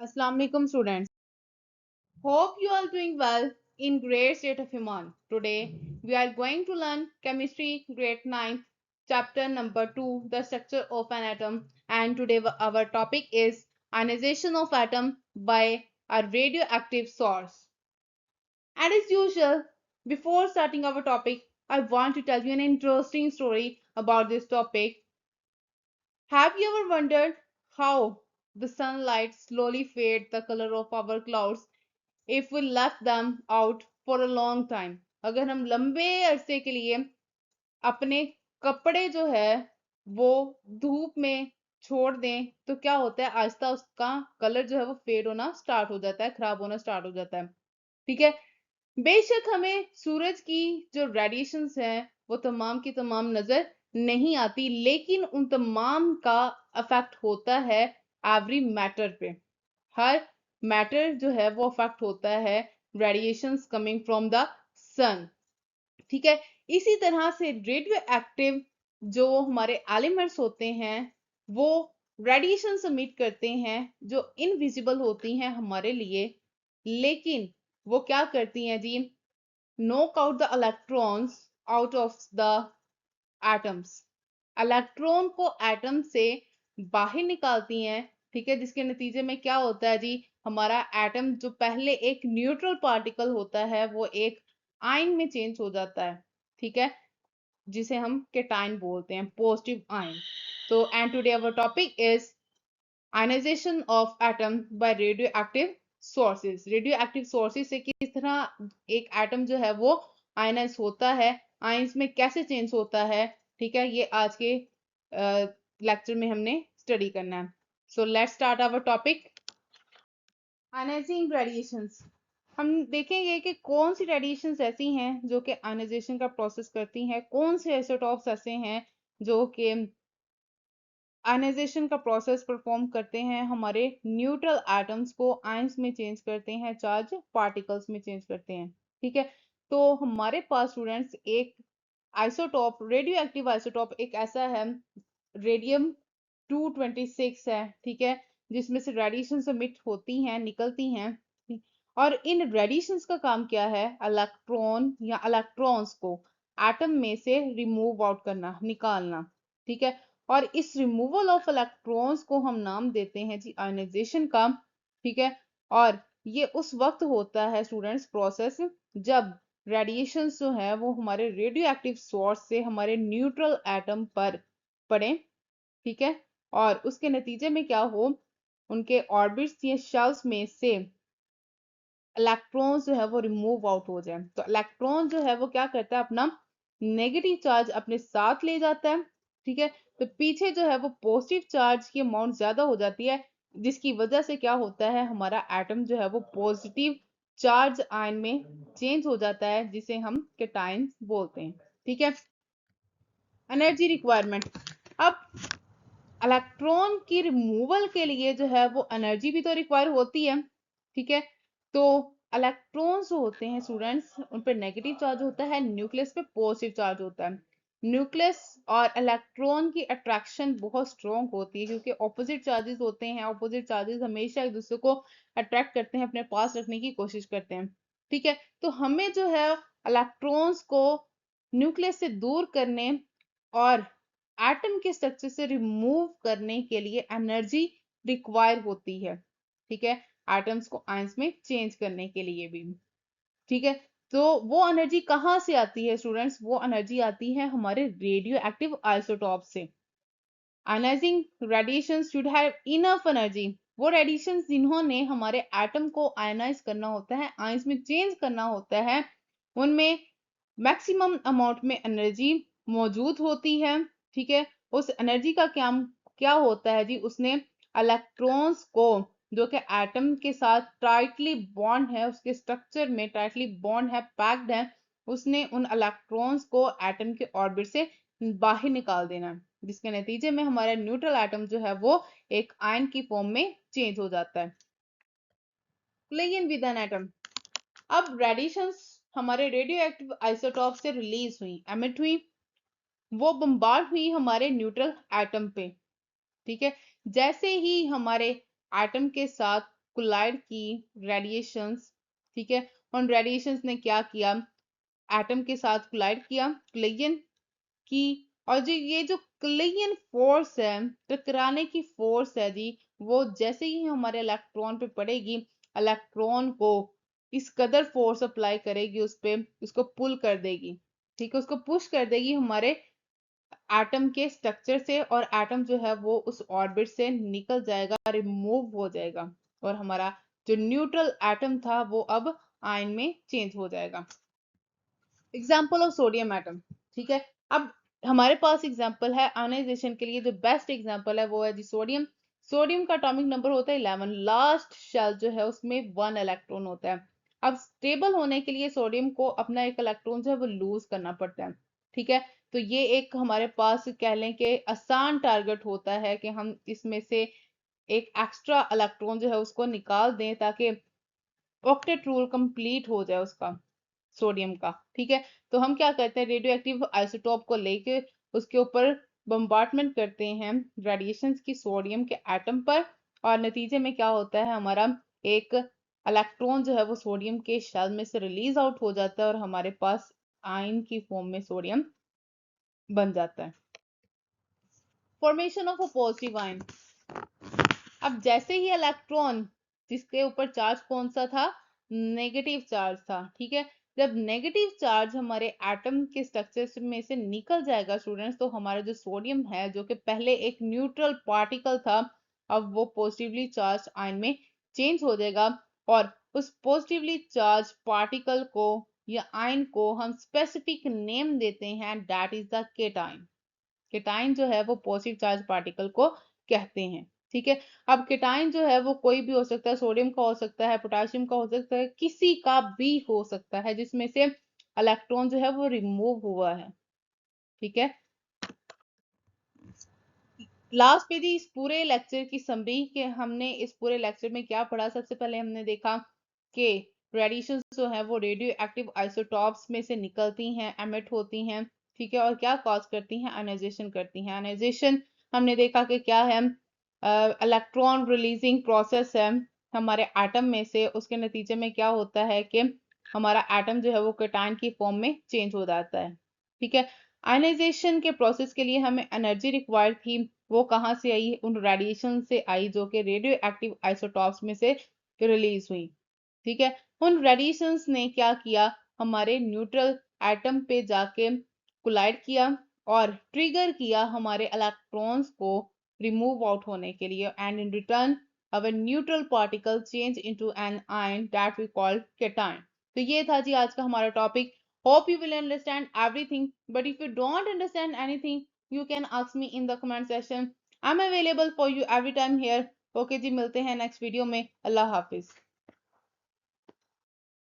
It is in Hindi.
Assalamu alaikum students. Hope you all doing well in great state of Iman. Today we are going to learn chemistry grade 9 chapter number 2 the structure of an atom, and today our topic is ionization of atom by a radioactive source. And as usual, before starting our topic, I want to tell you an interesting story about this topic. Have you ever wondered how the sunlight slowly fades the color of our clouds if we left them out for a long time? अगर हम लंबे अरसे के लिए अपने कपड़े जो है वो धूप में छोड़ दें तो क्या होता है, आहिस्ता उसका कलर जो है वो फेड होना स्टार्ट हो जाता है, खराब होना स्टार्ट हो जाता है। ठीक है, बेशक हमें सूरज की जो रेडिएशंस हैं वो तमाम की तमाम नजर नहीं आती, लेकिन उन तमाम का अफेक्ट होता है एवरी मैटर पे। हर मैटर जो है वो अफेक्ट होता है रेडिएशंस कमिंग फ्रॉम द सन। ठीक है, इसी तरह से रेडियो एक्टिव जो हमारे एलिमेंट्स होते हैं वो रेडिएशन एमिट करते हैं जो इनविजिबल होती हैं हमारे लिए, लेकिन वो क्या करती हैं जी, knock out the electrons out of the atoms। Electron को एटम से बाहर निकालती हैं। ठीक है, जिसके नतीजे में क्या होता है जी, हमारा एटम जो पहले एक न्यूट्रल पार्टिकल होता है वो एक आयन में चेंज हो जाता है। ठीक है, जिसे हम केटाइन बोलते हैं, पॉजिटिव आयन। तो and today our topic is ionization of atom by radioactive sources. Radioactive sources से किस तरह एक एटम जो है वो आयनाइज होता है, आयंस में कैसे चेंज होता है। ठीक है, ये आज के लेक्चर में हमने स्टडी करना है। So let's start our topic, ionizing radiations. हम देखेंगे कि कौन सी रेडिएशंस ऐसी हैं जो कि आयनाइजेशन का प्रोसेस करती हैं, कौन से आइसोटॉप्स ऐसे हैं जो कि आयनाइजेशन का प्रोसेस परफॉर्म करते हैं, हमारे न्यूट्रल एटम्स को आयंस में चेंज करते हैं, चार्ज पार्टिकल्स में चेंज करते हैं। ठीक है, तो हमारे पास स्टूडेंट्स एक आइसोटॉप, रेडियो एक्टिव आइसोटॉप एक ऐसा है, रेडियम 226 है। ठीक है, जिसमें से रेडिएशन एमिट होती हैं, निकलती हैं। और इन रेडिएशंस का काम क्या है, इलेक्ट्रॉन या इलेक्ट्रॉन्स को एटम में से रिमूव आउट करना, निकालना। ठीक है, और इस रिमूवल ऑफ इलेक्ट्रॉन्स को हम नाम देते हैं जी आयनाइजेशन का। ठीक है, और ये उस वक्त होता है स्टूडेंट्स प्रोसेस जब रेडिएशन जो है वो हमारे रेडियो एक्टिव सोर्स से हमारे न्यूट्रल एटम पर पड़े। ठीक है, और उसके नतीजे में क्या हो, उनके ऑर्बिट्स या शेल्स में से इलेक्ट्रॉन्स जो है वो रिमूव आउट हो जाए। तो इलेक्ट्रॉन जो है वो क्या करता है, अपना नेगेटिव चार्ज अपने साथ ले जाता है। ठीक है, तो पीछे जो है वो पॉजिटिव चार्ज की अमाउंट ज्यादा हो जाती है, जिसकी वजह से क्या होता है, हमारा एटम जो है वो पॉजिटिव चार्ज आयन में चेंज हो जाता है, जिसे हम केटाइन बोलते हैं। ठीक है, एनर्जी रिक्वायरमेंट। अब इलेक्ट्रॉन की रिमूवल के लिए जो है वो एनर्जी भी तो रिक्वायर होती है। ठीक है, तो इलेक्ट्रॉन्स जो होते हैं स्टूडेंट्स, उन पर नेगेटिव चार्ज होता है, न्यूक्लियस पे पॉजिटिव चार्ज होता है। न्यूक्लियस और इलेक्ट्रॉन की अट्रैक्शन बहुत स्ट्रॉन्ग होती है, क्योंकि ऑपोजिट चार्जेस होते हैं। ऑपोजिट चार्जेस हमेशा एक दूसरे को अट्रैक्ट करते हैं, अपने पास रखने की कोशिश करते हैं। ठीक है, तो हमें जो है इलेक्ट्रॉन्स को न्यूक्लियस से दूर करने और एटम के स्ट्रक्चर से रिमूव करने के लिए एनर्जी रिक्वायर होती है। ठीक है, एटम्स को आयंस में चेंज करने के लिए भी। ठीक है, तो वो एनर्जी कहाँ से आती है स्टूडेंट्स, वो एनर्जी आती है हमारे रेडियो एक्टिव आइसोटॉप से। Ionising radiation should have enough energy. वो रेडिएशन जिन्होंने हमारे एटम को आयनाइज करना होता है, आयंस में चेंज करना होता है, उनमें मैक्सिमम अमाउंट में एनर्जी मौजूद होती है। ठीक है, उस एनर्जी का क्या क्या होता है जी, उसने इलेक्ट्रॉन्स को जो कि एटम के साथ टाइटली बॉन्ड है, उसके स्ट्रक्चर में टाइटली बॉन्ड है, पैक्ड है, उसने उन इलेक्ट्रॉन्स को एटम के ऑर्बिट से बाहर निकाल देना है, जिसके नतीजे में हमारा न्यूट्रल एटम जो है वो एक आयन की फॉर्म में चेंज हो जाता है। लेकिन विद एन एटम, अब रेडिएशंस हमारे रेडियो एक्टिव आइसोटॉप से रिलीज हुई, एमिट हुई, वो बम्बार्ड हुई हमारे न्यूट्रल एटम पे। ठीक है, जैसे ही हमारे एटम के साथ कोलाइड की रेडिएशंस, ठीक है, उन रेडिएशंस ने क्या किया, एटम के साथ कोलाइड किया, कोलिजन की, और जो कोलिजन फोर्स है, टकराने की फोर्स है जी, वो जैसे ही हमारे इलेक्ट्रॉन पे पड़ेगी, इलेक्ट्रॉन को इस कदर फोर्स अप्लाई करेगी उस पे, उसको पुल कर देगी, ठीक है, उसको पुश कर देगी हमारे एटम के स्ट्रक्चर से, और एटम जो है वो उस ऑर्बिट से निकल जाएगा, रिमूव हो जाएगा, और हमारा जो न्यूट्रल एटम था वो अब आयन में चेंज हो जाएगा। एग्जाम्पल ऑफ सोडियम एटम, ठीक है। अब हमारे पास एग्जाम्पल है आयनाइजेशन के लिए, जो बेस्ट एग्जाम्पल है वो है जी सोडियम। सोडियम का एटॉमिक नंबर होता है 11, लास्ट शेल जो है उसमें 1 इलेक्ट्रॉन होता है। अब स्टेबल होने के लिए सोडियम को अपना एक इलेक्ट्रॉन जो है वो लूज करना पड़ता है, ठीक है। तो ये एक हमारे पास कह लें कि आसान टारगेट होता है कि हम इसमें से एक एक्स्ट्रा इलेक्ट्रॉन जो है उसको निकाल दें, ताकि ऑक्टेट रूल कंप्लीट हो जाए उसका, सोडियम का, ठीक है। तो हम क्या करते हैं, रेडियो एक्टिव आइसोटोप को लेके उसके ऊपर बम्बार्टमेंट करते हैं रेडिएशंस की सोडियम के एटम पर, और नतीजे में क्या होता है, हमारा एक इलेक्ट्रॉन जो है वो सोडियम के शेल में से रिलीज आउट हो जाता है, और हमारे पास आयन की फॉर्म में सोडियम बन जाता है। Formation of a positive ion. अब जैसे ही इलेक्ट्रॉन, जिसके ऊपर चार्ज कौन सा था, नेगेटिव चार्ज था, ठीक है, जब नेगेटिव चार्ज हमारे एटम के स्ट्रक्चर में से निकल जाएगा स्टूडेंट्स, तो हमारा जो सोडियम है, जो कि पहले एक न्यूट्रल पार्टिकल था, अब वो पॉजिटिवली चार्ज आयन में चेंज हो जाएगा, और उस पॉजिटिवली चार्ज पार्टिकल को या आयन को हम स्पेसिफिक नेम देते हैं, that is the cation. Cation जो है वो पॉजिटिव चार्ज पार्टिकल को कहते हैं, ठीक है। अब केटाइन जो है वो कोई भी हो सकता है, सोडियम का हो सकता है, पोटेशियम का हो सकता है, किसी का भी हो सकता है जिसमें से इलेक्ट्रॉन जो है वो रिमूव हुआ है, ठीक है। लास्ट पे जी इस पूरे लेक्चर की समरी के हमने इस पूरे लेक्चर में क्या पढ़ा, सबसे पहले हमने देखा कि रेडिएशन जो है वो रेडियो एक्टिव आइसोटॉप्स में से निकलती हैं, एमिट होती हैं, ठीक है, और क्या कॉज करती हैं, आयनाइजेशन करती हैं। आयनाइजेशन हमने देखा कि क्या है, इलेक्ट्रॉन रिलीजिंग प्रोसेस है हमारे एटम में से, उसके नतीजे में क्या होता है कि हमारा एटम जो है वो केटायन की फॉर्म में चेंज हो जाता है, ठीक है। आयनाइजेशन के प्रोसेस के लिए हमें एनर्जी रिक्वायर्ड थी, वो कहाँ से आई, उन रेडिएशन से आई जो कि रेडियो एक्टिव आइसोटॉप्स में से रिलीज हुई, ठीक है। उन रेडिएशंस ने क्या किया, हमारे न्यूट्रल एटम पे जाके कोलाइड किया, और ट्रिगर किया हमारे इलेक्ट्रॉन्स को रिमूव आउट होने के लिए, and in return our neutral particle change into an ion that we call cation. तो ये था जी आज का हमारा topic. Hope you will understand everything, but if you don't understand anything, you can ask me in the comment section. I'm available for you every time here. Okay जी, मिलते हैं नेक्स्ट वीडियो में। अल्लाह हाफिज।